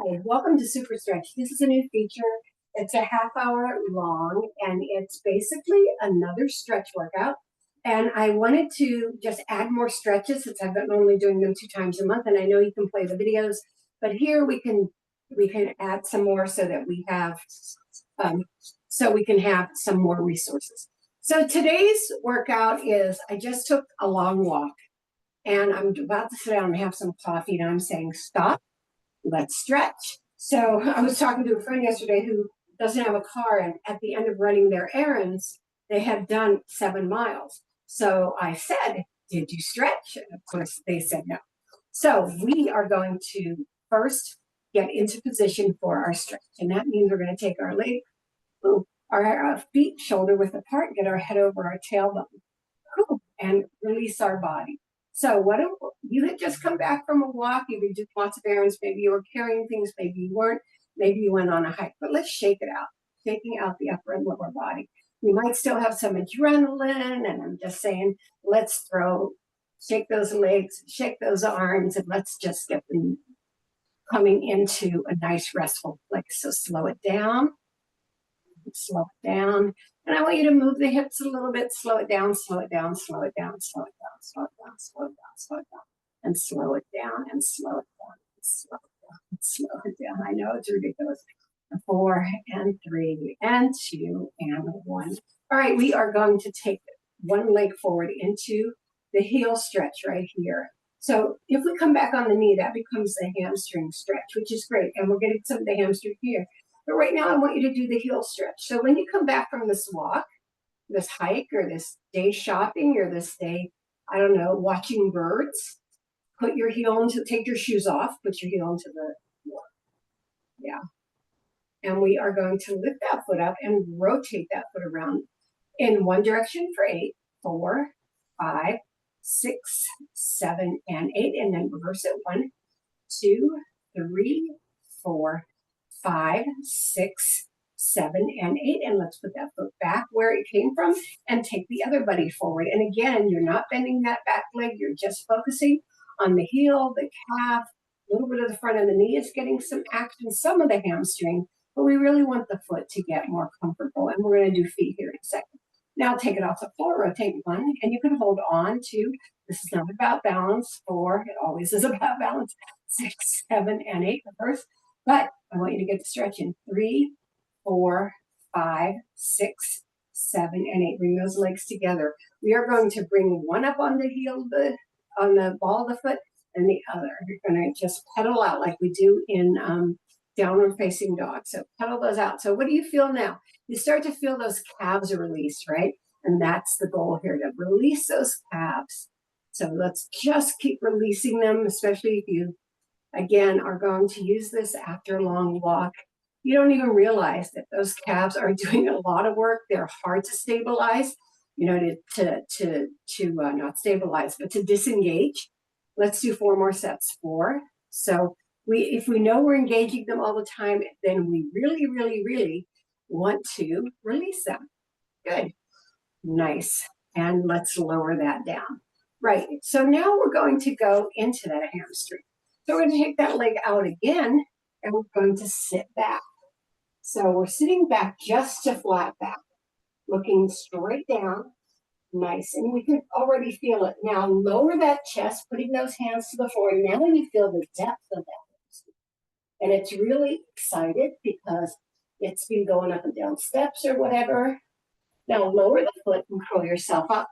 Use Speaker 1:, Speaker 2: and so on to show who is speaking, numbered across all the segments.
Speaker 1: Hi, welcome to Superstretch. This is a new feature. It's a half hour long and it's basically another stretch workout. And I wanted to just add more stretches since I've been only doing them 2 times a month. And I know you can play the videos, but here we can add some more so that we have some more resources. So today's workout is I just took a long walk and I'm about to sit down and have some coffee and I'm saying stop. Let's stretch. So I was talking to a friend yesterday who doesn't have a car, and at the end of running their errands, they had done 7 miles. So I said, did you stretch? And of course, they said no. So we are going to first get into position for our stretch. And that means we're going to take our leg, our feet shoulder width apart, get our head over our tailbone, and release our body. So what if you had just come back from a walk, you were doing lots of errands, maybe you were carrying things, maybe you weren't, maybe you went on a hike, but let's shake it out, shaking out the upper and lower body. You might still have some adrenaline, and I'm just saying, let's shake those legs, shake those arms, and let's just get them coming into a nice restful place. So slow it down, and I want you to move the hips a little bit, slow it down, slow it down, slow it down, slow it down, slow it down, slow it down, slow it down, and slow it down, and slow it down, and slow it down, and slow it down. I know it's ridiculous. 4 and 3 and 2 and 1. All right, we are going to take one leg forward into the heel stretch right here. So if we come back on the knee, that becomes the hamstring stretch, which is great. And we're getting some of the hamstring here. But right now, I want you to do the heel stretch. So when you come back from this walk, this hike, or this day shopping, or this day, I don't know, watching birds, take your shoes off, put your heel into the floor. Yeah. And we are going to lift that foot up and rotate that foot around in one direction for 8, 4, 5, 6, 7, and 8. And then reverse it. 1, 2, 3, 4, 5, 6, 7, and 8. And let's put that foot back where it came from and take the other buddy forward. And again, you're not bending that back leg. You're just focusing on the heel, the calf, a little bit of the front of the knee is getting some action, some of the hamstring, but we really want the foot to get more comfortable. And we're going to do feet here in a second. Now take it off the floor, rotate 1, and you can hold on to, this is not about balance, 4, it always is about balance, 6, 7, and 8 reverse. But I want you to get the stretch in 3, 4, 5, 6, 7, and 8. Bring those legs together. We are going to bring one up on the heel, on the ball of the foot, and the other. You're going to just pedal out like we do in downward facing dog. So pedal those out. So what do you feel now? You start to feel those calves are released, right? And that's the goal here, to release those calves. So let's just keep releasing them, especially if you, again, are going to use this after a long walk. You don't even realize that those calves are doing a lot of work. They're hard to stabilize, not stabilize, but to disengage. Let's do 4 more sets. 4. So if we know we're engaging them all the time, then we really, really, really want to release them. Good. Nice. And let's lower that down. Right. So now we're going to go into that hamstring. So we're going to take that leg out again, and we're going to sit back. So we're sitting back just to flat back, looking straight down. Nice. And we can already feel it. Now lower that chest, putting those hands to the floor. Now you feel the depth of that. And it's really excited because it's been going up and down steps or whatever. Now lower the foot and curl yourself up.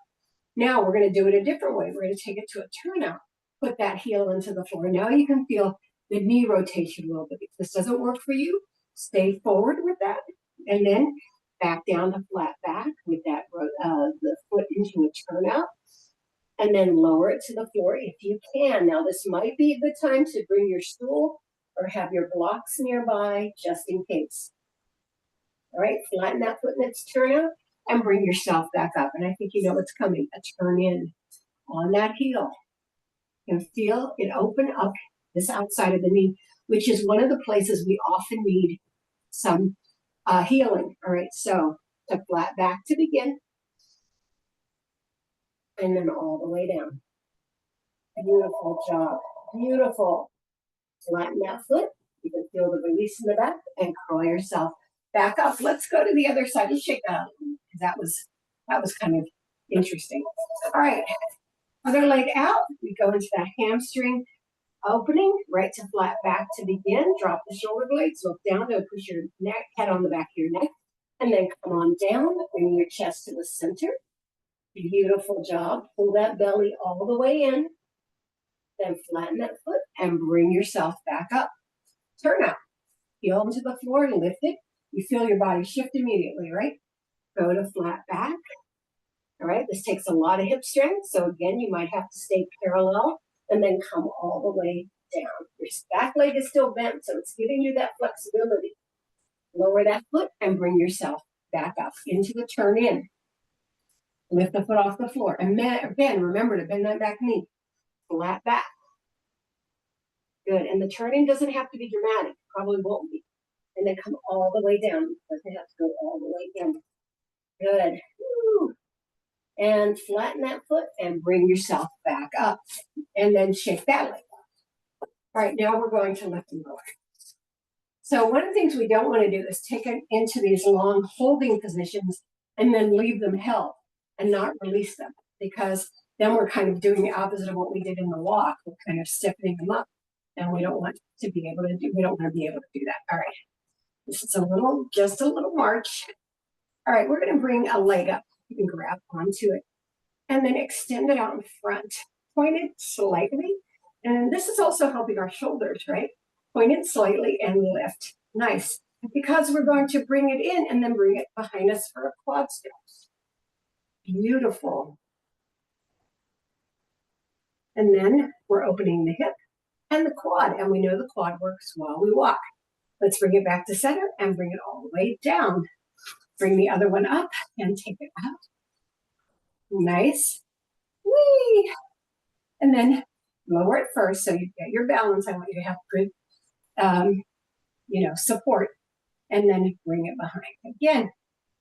Speaker 1: Now we're going to do it a different way. We're going to take it to a turnout. Put that heel into the floor. Now you can feel the knee rotation a little bit. If this doesn't work for you, stay forward with that. And then back down to flat back with that the foot into a turnout. And then lower it to the floor if you can. Now this might be a good time to bring your stool or have your blocks nearby just in case. All right, flatten that foot in its turnout and bring yourself back up. And I think you know what's coming, a turn in on that heel. You can feel it open up this outside of the knee, which is one of the places we often need some healing. All right, so to flat back to begin, and then all the way down. Beautiful job. Beautiful. Flatten that foot. You can Feel the release in the back and curl yourself back up. Let's go to the other side. Let's shake that out because that was kind of interesting. All right, other leg out. We go into that hamstring opening, right to flat back to begin. Drop the shoulder blades, look down to push your neck, head on the back of your neck, and then come on down, bring your chest to the center. Beautiful job. Pull that belly all the way in. Then flatten that foot and bring yourself back up. Turn out. Heel into the floor and lift it. You feel your body shift immediately, right? Go to flat back. All right, this takes a lot of hip strength. So again, you might have to stay parallel and then come all the way down. Your back leg is still bent, so it's giving you that flexibility. Lower that foot and bring yourself back up into the turn in. Lift the foot off the floor. And again, remember to bend that back knee. Flat back. Good. And the turning doesn't have to be dramatic. Probably won't be. And then come all the way down. Doesn't have to go all the way down. Good. Woo. And flatten that foot and bring yourself back up. And then shake that leg up. All right, now we're going to lift and lower. So one of the things we don't want to do is take it into these long holding positions and then leave them held and not release them, because then we're kind of doing the opposite of what we did in the walk. We're kind of stiffening them up, and we don't want to be able to do that. All right, this is just a little march. All right, we're going to bring a leg up. You can grab onto it and then extend it out in front. Point it slightly, and this is also helping our shoulders, right? Point it slightly and lift. Nice. Because we're going to bring it in and then bring it behind us for a quad stretch. Beautiful. And then we're opening the hip and the quad, and we know the quad works while we walk. Let's bring it back to center and bring it all the way down. Bring the other one up and take it out. Nice. Whee! And then lower it first so you get your balance. I want you to have good support, and then bring it behind. Again,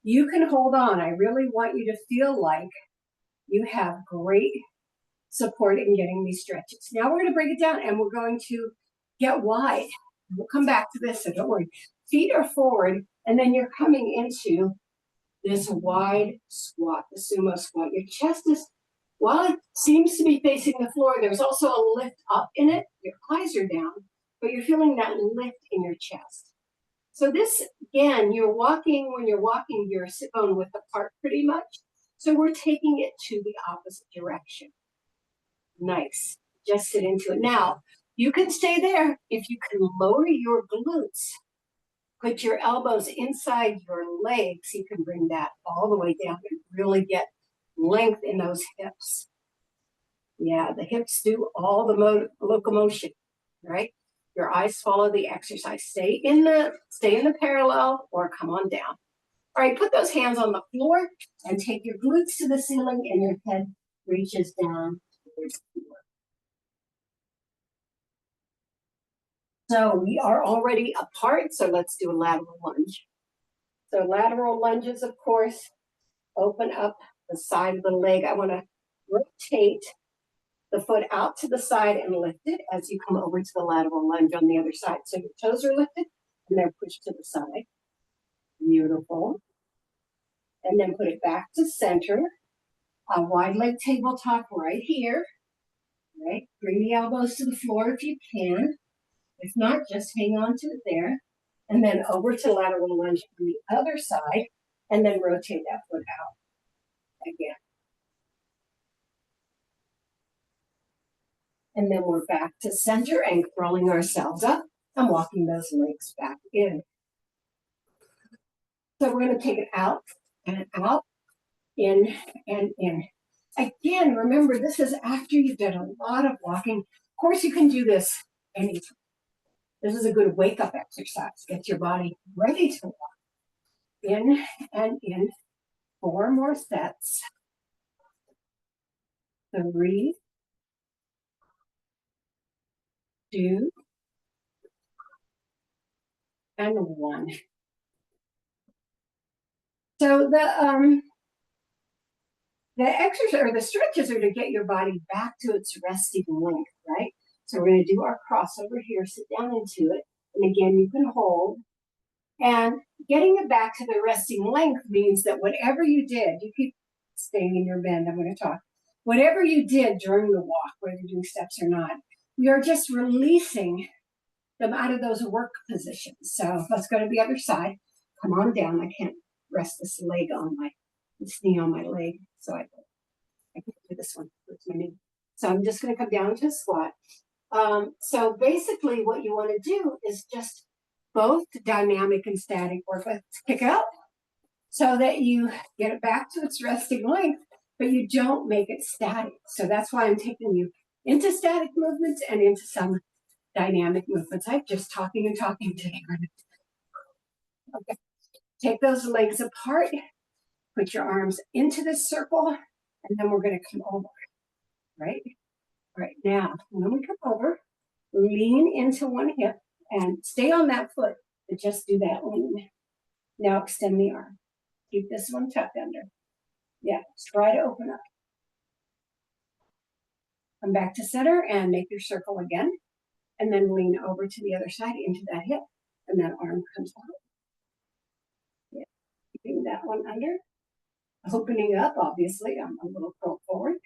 Speaker 1: you can hold on. I really want you to feel like you have great support in getting these stretches. Now we're going to break it down and we're going to get wide. We'll come back to this, so don't worry. Feet are forward, and then you're coming into this wide squat, the sumo squat. Your chest is, while it seems to be facing the floor, there's also a lift up in it. Your eyes are down, but you're feeling that lift in your chest. So this, again, when you're walking, your sit bone width apart pretty much. So we're taking it to the opposite direction. Nice. Just sit into it. Now, you can stay there if you can lower your glutes. Put your elbows inside your legs. You can bring that all the way down and really get length in those hips. Yeah, the hips do all the locomotion, right? Your eyes follow the exercise. Stay in the parallel or come on down. All right, put those hands on the floor and take your glutes to the ceiling and your head reaches down towards the floor. So we are already apart, so let's do a lateral lunge. So lateral lunges, of course, open up the side of the leg. I want to rotate the foot out to the side and lift it as you come over to the lateral lunge on the other side. So your toes are lifted and they're pushed to the side. Beautiful. And then put it back to center. A wide leg tabletop right here. Right? Bring the elbows to the floor if you can. If not, just hang on to it there. And then over to lateral lunge on the other side. And then rotate that foot out again. And then we're back to center and crawling ourselves up and walking those legs back in. So we're going to take it out and out, in and in. Again, remember, this is after you've done a lot of walking. Of course, you can do this anytime. This is a good wake-up exercise. Get your body ready to walk. In and in. 4 more sets. 3, 2, and 1. So the exercise or the stretches are to get your body back to its resting length, right? So we're going to do our crossover here. Sit down into it. And again, you can hold. And getting it back to the resting length means that whatever you did, you keep staying in your bend, I'm going to talk. Whatever you did during the walk, whether you're doing steps or not, we are just releasing them out of those work positions. So let's go to the other side. Come on down. I can't rest this knee on my leg. So I can't do this one. It's my knee. So I'm just going to come down to a squat. So basically what you want to do is just both dynamic and static work. Let's kick it up so that you get it back to its resting length, but you don't make it static. So that's why I'm taking you into static movements and into some dynamic movements. I'm just talking and talking today. Okay. Take those legs apart, put your arms into this circle, and then we're going to come over, right? All right, now, when we come over, lean into one hip and stay on that foot, but just do that lean. Now extend the arm. Keep this one tucked under. Yeah, try to open up. Come back to center and make your circle again. And then lean over to the other side into that hip. And that arm comes out. Yeah, keeping that one under. Opening up, obviously, I'm a little curled forward.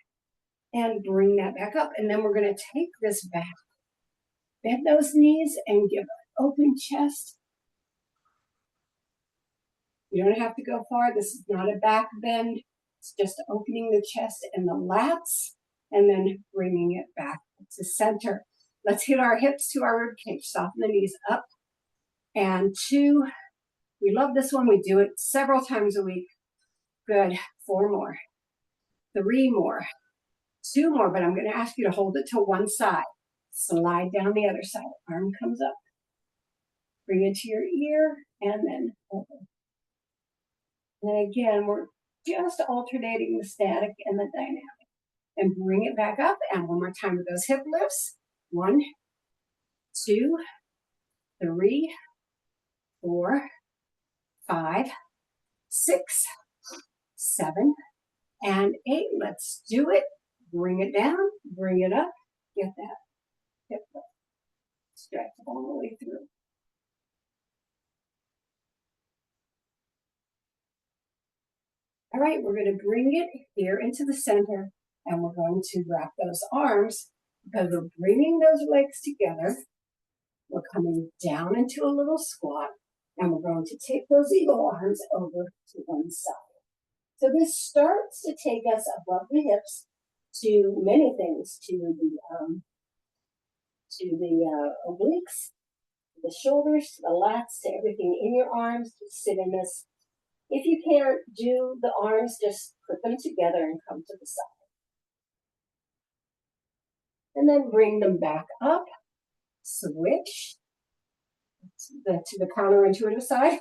Speaker 1: And bring that back up. And then we're going to take this back. Bend those knees and give an open chest. You don't have to go far. This is not a back bend. It's just opening the chest and the lats and then bringing it back to center. Let's hit our hips to our rib cage. Soften the knees up. And 2. We love this one. We do it several times a week. Good. 4 more. 3 more. 2 more, but I'm going to ask you to hold it to one side. Slide down the other side. Arm comes up. Bring it to your ear and then open. And again, we're just alternating the static and the dynamic. And bring it back up. And one more time with those hip lifts. 1, 2, 3, 4, 5, 6, 7, and 8. Let's do it. Bring it down. Bring it up. Get that hip lift. Stretch all the way through. All right, we're going to bring it here into the center, and we're going to wrap those arms because we're bringing those legs together. We're coming down into a little squat, and we're going to take those eagle arms over to one side. So this starts to take us above the hips to many things, to the obliques, the shoulders, to the lats, to everything in your arms. Just sit in this. If you can't do the arms, just put them together and come to the side. And then bring them back up. Switch to the counterintuitive side.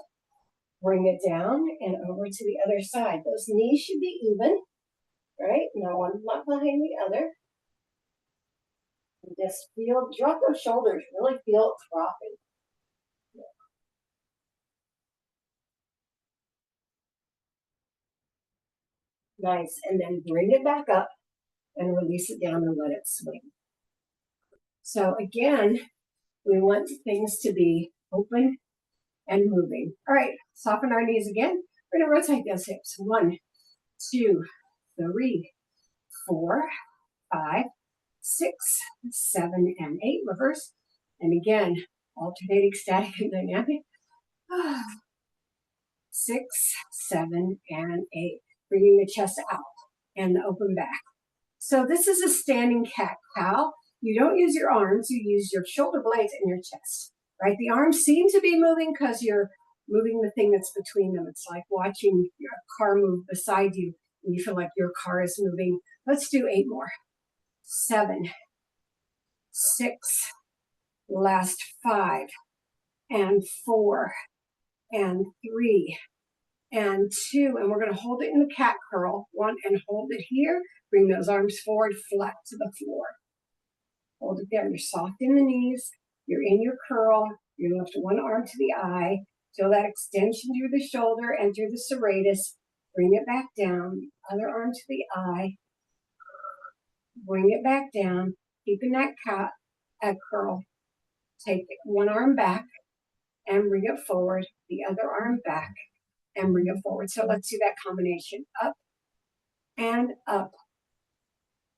Speaker 1: Bring it down and over to the other side. Those knees should be even, right? No one's not behind the other. And just feel, drop those shoulders, really feel it dropping. Nice, and then bring it back up and release it down and let it swing. So again, we want things to be open and moving. All right, soften our knees again. We're gonna rotate those hips. 1, 2, 3, 4, 5, 6, 7, and 8. Reverse. And again, alternating static and dynamic. 6, 7, and 8. Bringing the chest out and the open back. So this is a standing cat-cow. You don't use your arms, you use your shoulder blades and your chest, right? The arms seem to be moving because you're moving the thing that's between them. It's like watching your car move beside you and you feel like your car is moving. Let's do 8 more. 7, 6, last 5, and 4, and 3, and 2, and we're going to hold it in the cat curl. 1, and hold it here. Bring those arms forward, flat to the floor. Hold it there. You're soft in the knees. You're in your curl. You lift one arm to the eye. Feel that extension through the shoulder and through the serratus. Bring it back down. Other arm to the eye. Bring it back down. Keeping that cat curl. Take one arm back and bring it forward, the other arm back and bring it forward. So let's do that combination. Up and up,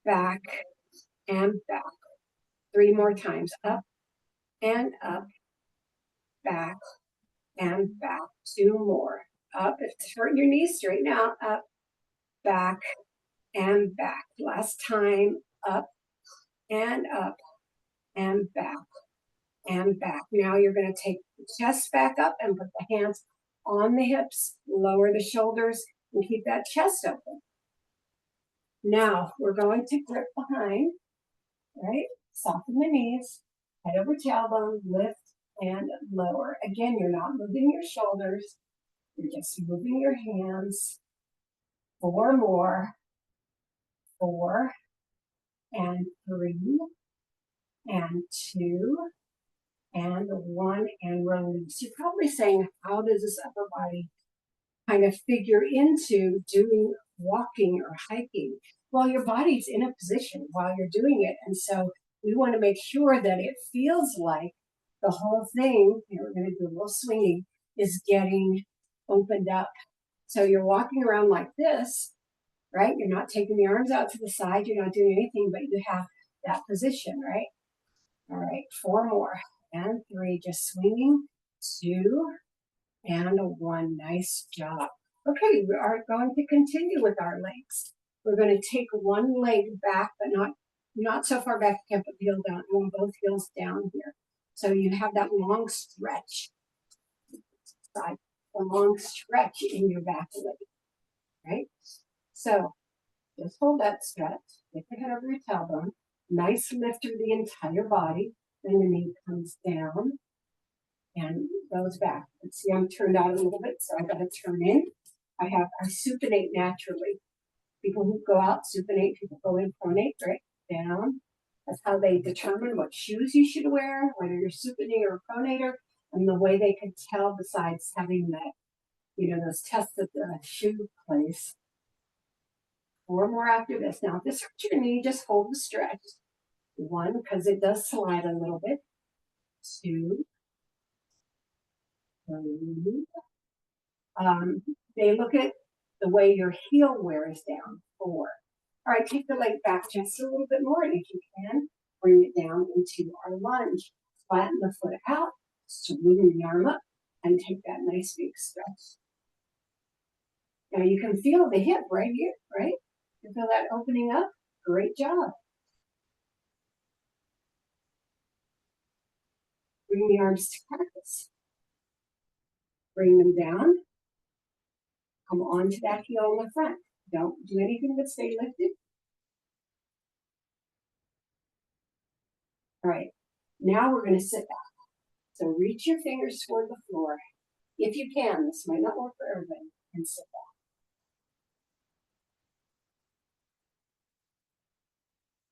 Speaker 1: back and back. 3 more times. Up and up, back and back. 2 more. Up, if it's hurting your knees, straighten out. Up, back and back. Last time. Up and up and back and back. Now you're going to take the chest back up and put the hands on the hips, lower the shoulders, and keep that chest open. Now we're going to grip behind, right? Soften the knees, head over tailbone, lift and lower. Again, you're not moving your shoulders, you're just moving your hands. 4 more, 4 and 3 and 2 and 1 and release. You're probably saying, how does this upper body kind of figure into doing walking or hiking? Well, your body's in a position while you're doing it. And so we want to make sure that it feels like the whole thing, we're going to do a little swinging, is getting opened up. So you're walking around like this, right? You're not taking the arms out to the side. You're not doing anything, but you have that position, right? All right, 4 more and 3, just swinging, 2 and 1. Nice job. Okay, we are going to continue with our legs. We're going to take one leg back, but not so far back you can't put the heel down. You want both heels down here. So you have that long stretch, a long stretch in your back leg, right? So just hold that stretch. Take your head over your tailbone. Nice lift through the entire body. Then the knee comes down and goes back. Let's see, I'm turned out a little bit, so I got to turn in. I supinate naturally. People who go out supinate, people go in pronate, right? Down. That's how they determine what shoes you should wear, whether you're supinator or pronator, and the way they can tell besides having that, those tests at the shoe place. 4 more after this. Now, if this hurts your knee, just hold the stretch. 1, because it does slide a little bit. 2, 3. They look at the way your heel wears down. 4. All right, take the leg back just a little bit more, and if you can, bring it down into our lunge. Flatten the foot out, swing the arm up, and take that nice big stretch. Now you can feel the hip right here, right? You feel that opening up? Great job. Bring the arms to practice. Bring them down. Come onto that heel in the front. Don't do anything but stay lifted. All right, now we're going to sit back. So reach your fingers toward the floor. If you can, this might not work for everybody, and sit back.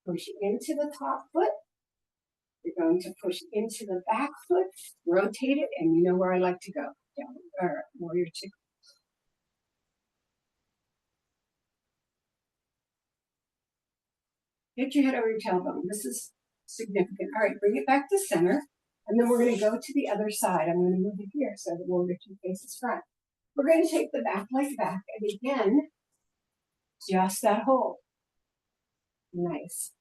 Speaker 1: Push into the top foot. You're going to push into the back foot, rotate it, and you know where I like to go. Down, or warrior 2. Get your head over your tailbone. This is significant. All right, bring it back to center. And then we're going to go to the other side. I'm going to move it here so the warrior 2 faces front. We're going to take the back leg back. And again, just that hold. Nice.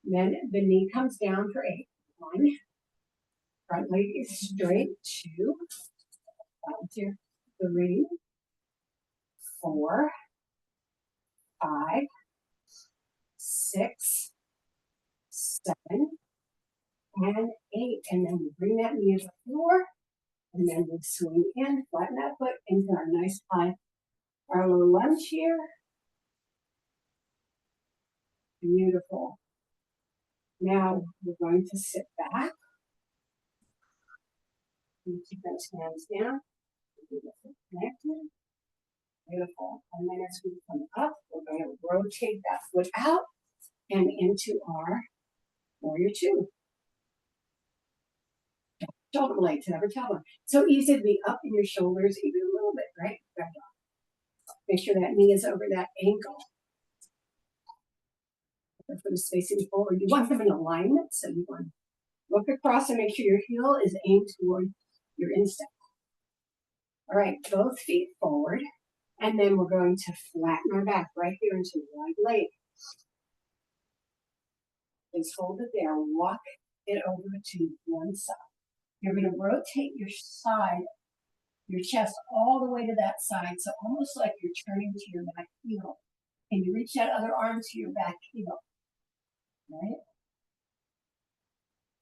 Speaker 1: Then the knee comes down for 8. 1. Front leg is straight. 2. 3. 4. 5. 6. 7. And 8. And then we bring that knee to the floor. And then we swing in, flatten that foot into our nice high, our little lunge here. Beautiful. Now we're going to sit back. And keep those hands down. Connected. Beautiful. And then as we come up, we're going to rotate that foot out and into our warrior 2. Shoulder blades, never tailbone. So easy to be up in your shoulders, even a little bit, right? Make sure that knee is over that ankle. The foot is facing forward. You want them in alignment, so you want Look across and make sure your heel is aimed toward your instep. All right, both feet forward. And then we're going to flatten our back right here into the wide leg. Just hold it there. Walk it over to one side. You're going to rotate your side, your chest all the way to that side. So almost like you're turning to your back heel. And you reach that other arm to your back heel. Right?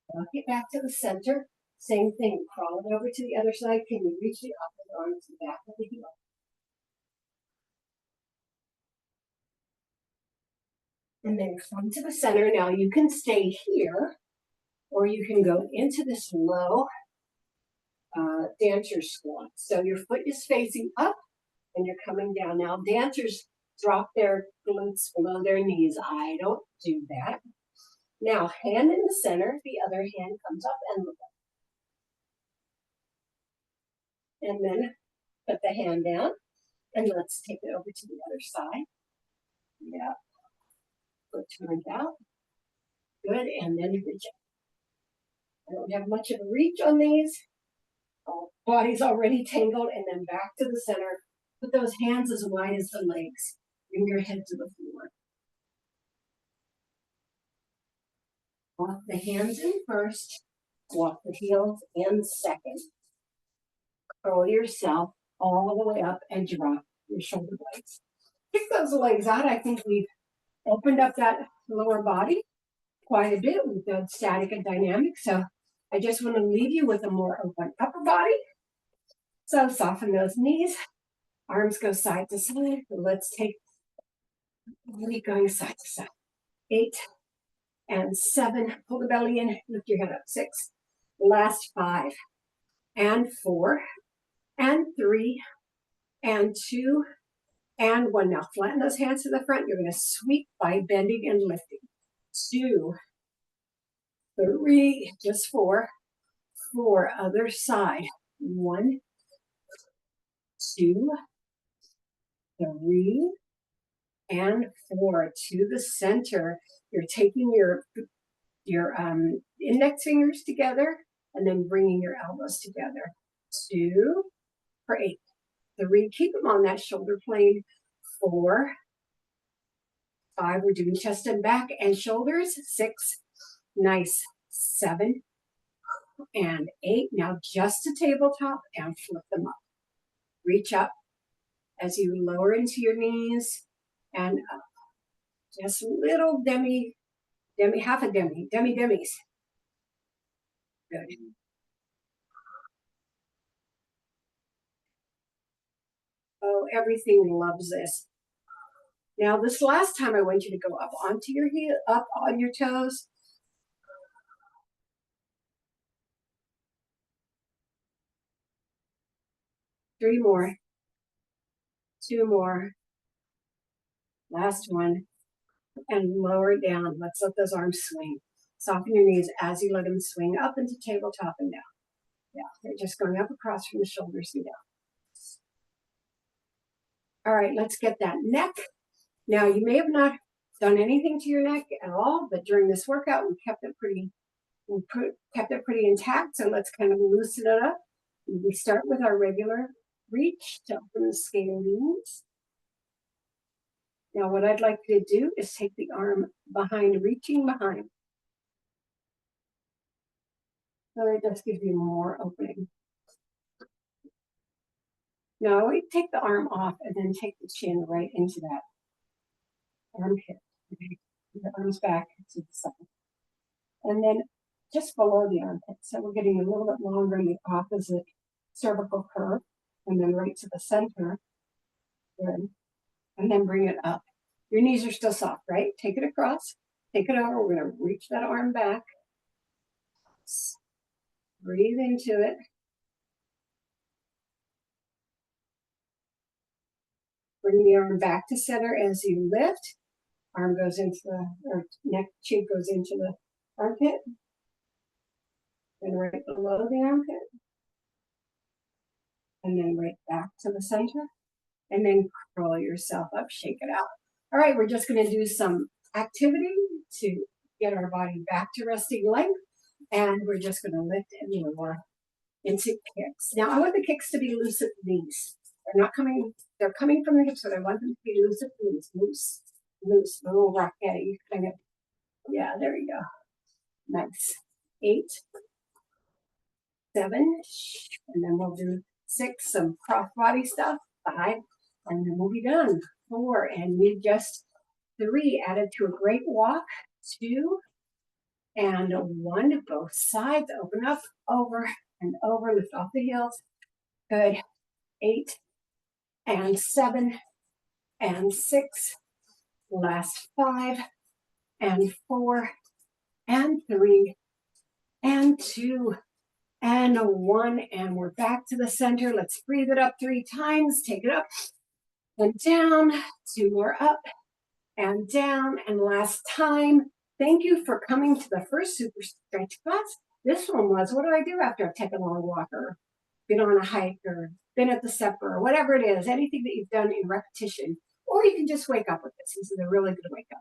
Speaker 1: Walk it back to the center. Same thing. Crawl it over to the other side. Can you reach the opposite arm to the back of the heel? And then come to the center. Now you can stay here, or you can go into this low dancer squat. So your foot is facing up and you're coming down. Now dancers drop their glutes below their knees. I don't do that. Now hand in the center, the other hand comes up and look up. And then put the hand down and let's take it over to the other side. Yeah. Foot turned out. Good. And then reach up. I don't have much of a reach on these. Body's already tangled, and then back to the center. Put those hands as wide as the legs. Bring your head to the floor. Walk the hands in first. Walk the heels in second. Curl yourself all the way up and drop your shoulder blades. Kick those legs out. I think we've opened up that lower body quite a bit. We've done static and dynamic. So I just want to leave you with a more open upper body. So soften those knees. Arms go side to side. Let's take really going side to side. 8 and 7. Pull the belly in. Lift your head up. 6. Last 5 and 4 and 3 and 2 and 1. Now flatten those hands to the front. You're going to sweep by bending and lifting. 2, 3, just 4. 4, other side. 1, 2, 3, and 4 to the center. You're taking your index fingers together and then bringing your elbows together. 2 for 8. 3, keep them on that shoulder plane. 4, 5, we're doing chest and back and shoulders. 6, nice. 7 and 8. Now just a tabletop and flip them up. Reach up as you lower into your knees and up. Just little half a demis. Good. Oh, everything loves this. Now, this last time I want you to go up onto your heel, up on your toes. Three more. 2 more. Last one. And lower it down. Let's let those arms swing. Soften your knees as you let them swing up into tabletop and down. Yeah, they're just going up across from the shoulders and down. All right, let's get that neck. Now, you may have not done anything to your neck at all, but during this workout, we kept it pretty intact. So let's kind of loosen it up. We start with our regular reach to open the scalenes. Now, what I'd like you to do is take the arm behind, reaching behind. So it just gives you more opening. Now, we take the arm off and then take the chin right into that armpit. Okay. The arms back to the side. And then just below the armpit. So we're getting a little bit longer in the opposite cervical curve. And then right to the center. Good. And then bring it up. Your knees are still soft, right? Take it across. Take it over. We're going to reach that arm back. Breathe into it. Bring the arm back to center as you lift. Arm goes into or neck, cheek goes into the armpit. And right below the armpit. And then right back to the center. And then curl yourself up, shake it out. All right, we're just going to do some activity to get our body back to resting length. And we're just going to lift and lower into kicks. Now I want the kicks to be loose at the knees. They're coming from the hips, but I want them to be loose at the knees. Loose, loose, a little rocketty kind of. Yeah, there you go. Nice. 8, 7, and then we'll do 6, some cross body stuff. 5, and then we'll be done. 4, and we just 3 added to a great walk. 2 and 1, both sides. Open up, over and over. Lift off the heels. Good. 8 and 7 and 6. Last 5 and 4 and 3 and 2 and 1, and we're back to the center. Let's breathe it up 3 times. Take it up and down. 2 more up and down, and last time. Thank you for coming to the first super stretch class. This one was, what do I do after I've taken a long walk or been on a hike or been at the supper or whatever it is, anything that you've done in repetition, or you can just wake up with this. This is a really good wake up.